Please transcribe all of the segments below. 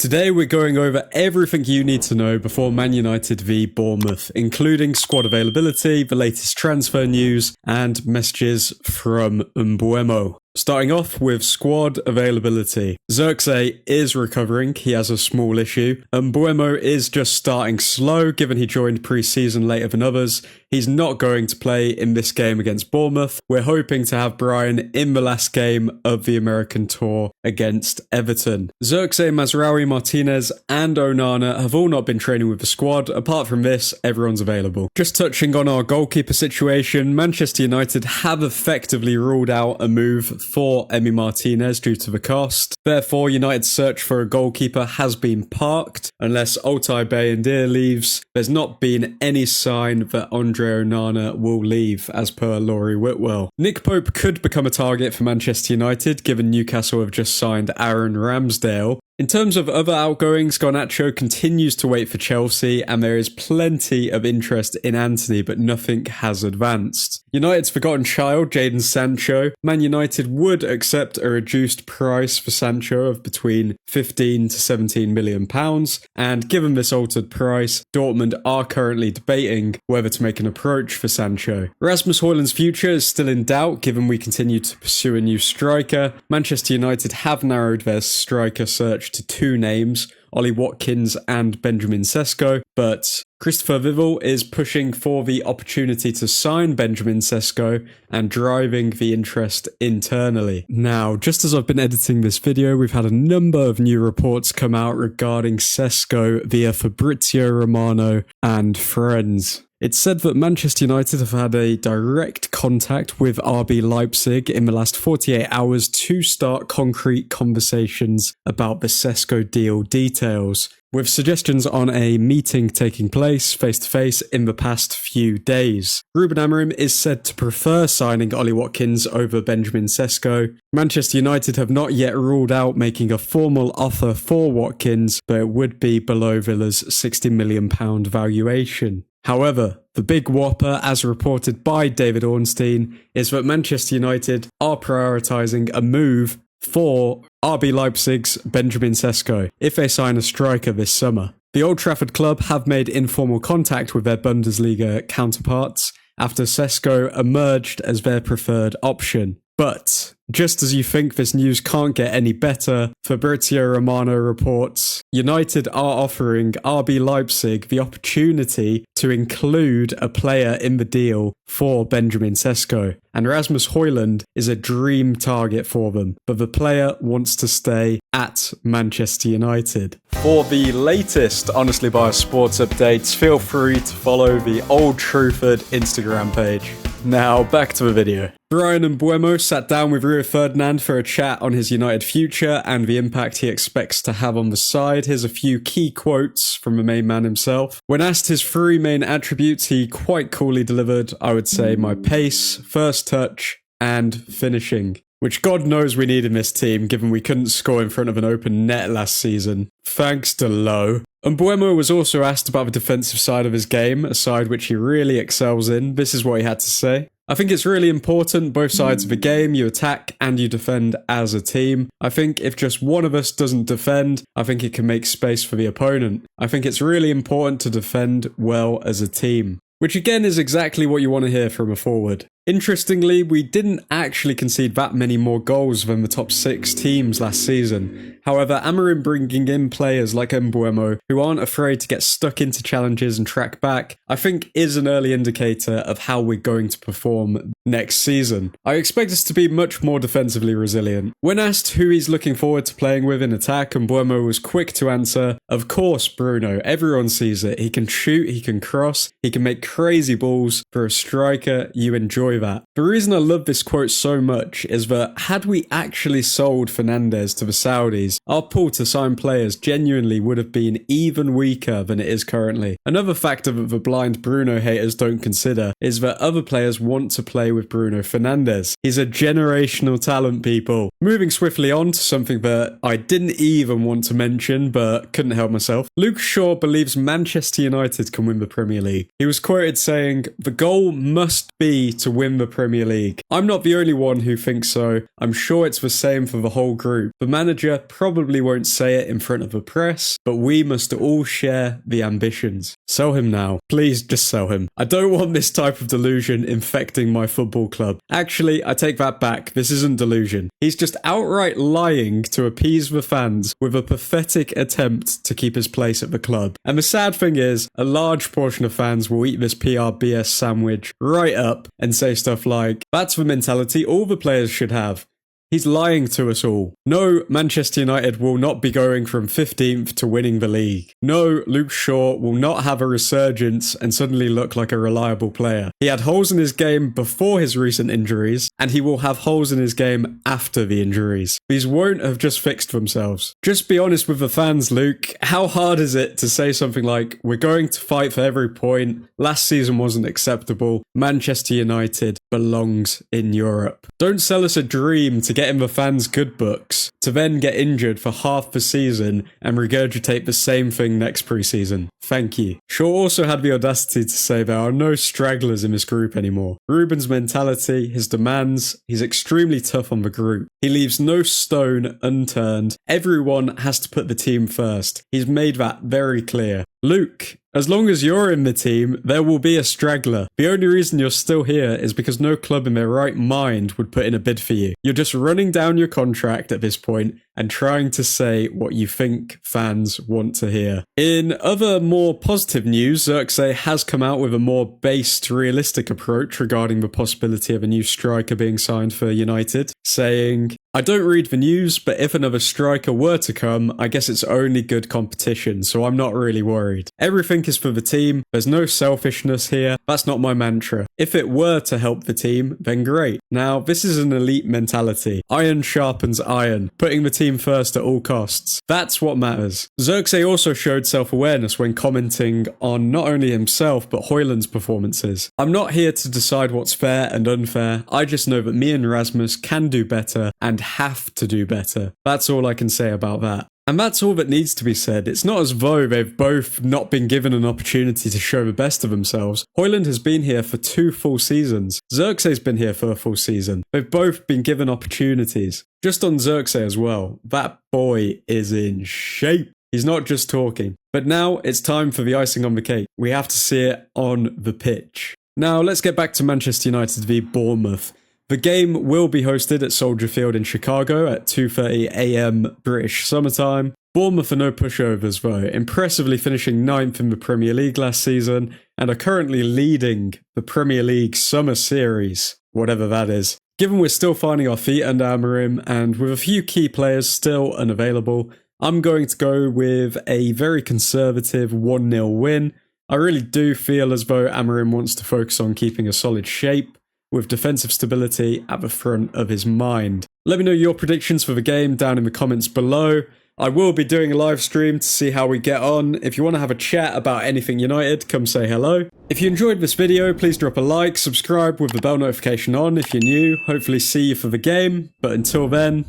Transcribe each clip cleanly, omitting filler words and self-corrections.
Today we're going over everything you need to know before Man United v Bournemouth, including squad availability, the latest transfer news, and messages from Mbeumo. Starting off with squad availability. Zirkzee is recovering, he has a small issue. Mbeumo is just starting slow given he joined pre-season later than others. He's not going to play in this game against Bournemouth. We're hoping to have Brian in the last game of the American tour against Everton. Zirkzee, Mazraoui, Martinez and Onana have all not been training with the squad. Apart from this, everyone's available. Just touching on our goalkeeper situation, Manchester United have effectively ruled out a move for Emi Martinez due to the cost. Therefore, United's search for a goalkeeper has been parked. Unless Altay Bayindir leaves, there's not been any sign that Andre Onana will leave, as per Laurie Whitwell. Nick Pope could become a target for Manchester United, given Newcastle have just signed Aaron Ramsdale. In terms of other outgoings, Garnacho continues to wait for Chelsea, and there is plenty of interest in Anthony, but nothing has advanced. United's forgotten child, Jadon Sancho. Man United would accept a reduced price for Sancho of between 15 to 17 million pounds, and given this altered price, Dortmund are currently debating whether to make an approach for Sancho. Rasmus Højlund's future is still in doubt, given we continue to pursue a new striker. Manchester United have narrowed their striker search to two names, Ollie Watkins and Benjamin Sesko, but Christopher Vival is pushing for the opportunity to sign Benjamin Sesko and driving the interest internally. Now, just as I've been editing this video, we've had a number of new reports come out regarding Sesko via Fabrizio Romano and friends. It's said that Manchester United have had a direct contact with RB Leipzig in the last 48 hours to start concrete conversations about the Sesko deal details, with suggestions on a meeting taking place face-to-face in the past few days. Ruben Amorim is said to prefer signing Ollie Watkins over Benjamin Sesko. Manchester United have not yet ruled out making a formal offer for Watkins, but it would be below Villa's £60 million valuation. However, the big whopper, as reported by David Ornstein, is that Manchester United are prioritising a move for RB Leipzig's Benjamin Sesko if they sign a striker this summer. The Old Trafford club have made informal contact with their Bundesliga counterparts after Sesko emerged as their preferred option. But just as you think this news can't get any better, Fabrizio Romano reports United are offering RB Leipzig the opportunity to include a player in the deal for Benjamin Sesko, and Rasmus Højlund is a dream target for them, but the player wants to stay at Manchester United. For the latest Honestly Biased Sports updates, feel free to follow the Old Truthford Instagram page. Now, back to the video. Brian Mbeumo sat down with Rio Ferdinand for a chat on his United future and the impact he expects to have on the side. Here's a few key quotes from the main man himself. When asked his three main attributes, he quite coolly delivered, I would say, my pace, first touch, and finishing. Which God knows we need in this team, given we couldn't score in front of an open net last season. Thanks to Lowe. Mbeumo was also asked about the defensive side of his game, a side which he really excels in. This is what he had to say. I think it's really important, both sides of the game, you attack and you defend as a team. I think if just one of us doesn't defend, I think it can make space for the opponent. I think it's really important to defend well as a team. Which again is exactly what you want to hear from a forward. Interestingly, we didn't actually concede that many more goals than the top 6 teams last season. However, Amorim bringing in players like Mbeumo, who aren't afraid to get stuck into challenges and track back, I think is an early indicator of how we're going to perform next season. I expect us to be much more defensively resilient. When asked who he's looking forward to playing with in attack, Mbeumo was quick to answer, of course Bruno, everyone sees it. He can shoot, he can cross, he can make crazy balls. For a striker, you enjoy that. The reason I love this quote so much is that had we actually sold Fernandes to the Saudis, our pool to sign players genuinely would have been even weaker than it is currently. Another factor that the blind Bruno haters don't consider is that other players want to play with Bruno Fernandes. He's a generational talent, people. Moving swiftly on to something that I didn't even want to mention but couldn't help myself. Luke Shaw believes Manchester United can win the Premier League. He was quoted saying, "The goal must be to win the Premier League." I'm not the only one who thinks so. I'm sure it's the same for the whole group. The manager probably won't say it in front of the press, but we must all share the ambitions. Sell him now. Please just sell him. I don't want this type of delusion infecting my football club. Actually, I take that back. This isn't delusion. He's just outright lying to appease the fans with a pathetic attempt to keep his place at the club. And the sad thing is, a large portion of fans will eat this PRBS sandwich right up and say stuff like, "That's the mentality all the players should have." He's lying to us all. No, Manchester United will not be going from 15th to winning the league. No, Luke Shaw will not have a resurgence and suddenly look like a reliable player. He had holes in his game before his recent injuries, and he will have holes in his game after the injuries. These won't have just fixed themselves. Just be honest with the fans, Luke. How hard is it to say something like, "We're going to fight for every point, last season wasn't acceptable, Manchester United belongs in Europe"? Don't sell us a dream to get in the fans' good books, to then get injured for half the season and regurgitate the same thing next pre-season. Thank you. Shaw also had the audacity to say there are no stragglers in this group anymore. Ruben's mentality, his demands, he's extremely tough on the group. He leaves no stone unturned. Everyone has to put the team first. He's made that very clear. Luke, as long as you're in the team, there will be a straggler. The only reason you're still here is because no club in their right mind would put in a bid for you. You're just running down your contract at this point and trying to say what you think fans want to hear. In other more positive news, Zirkzee has come out with a more based, realistic approach regarding the possibility of a new striker being signed for United, saying, "I don't read the news, but if another striker were to come, I guess it's only good competition, so I'm not really worried. Everything is for the team. There's no selfishness here. That's not my mantra. If it were to help the team, then great." Now, this is an elite mentality. Iron sharpens iron, putting the team first at all costs. That's what matters. Zirkzee also showed self-awareness when commenting on not only himself, but Højlund's performances. "I'm not here to decide what's fair and unfair. I just know that me and Rasmus can do better and have to do better. That's all I can say about that." And that's all that needs to be said. It's not as though they've both not been given an opportunity to show the best of themselves. Højlund has been here for 2 full seasons. Zirkzee's been here for a full season. They've both been given opportunities. Just on Zirkzee as well, that boy is in shape. He's not just talking. But now it's time for the icing on the cake. We have to see it on the pitch. Now let's get back to Manchester United v Bournemouth. The game will be hosted at Soldier Field in Chicago at 2:30 AM British summertime. Bournemouth are no pushovers though, impressively finishing 9th in the Premier League last season and are currently leading the Premier League Summer Series, whatever that is. Given we're still finding our feet under Amorim and with a few key players still unavailable, I'm going to go with a very conservative 1-0 win. I really do feel as though Amorim wants to focus on keeping a solid shape, with defensive stability at the front of his mind. Let me know your predictions for the game down in the comments below. I will be doing a live stream to see how we get on. If you want to have a chat about anything United, come say hello. If you enjoyed this video, please drop a like, subscribe with the bell notification on if you're new. Hopefully see you for the game, but until then,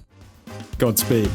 Godspeed.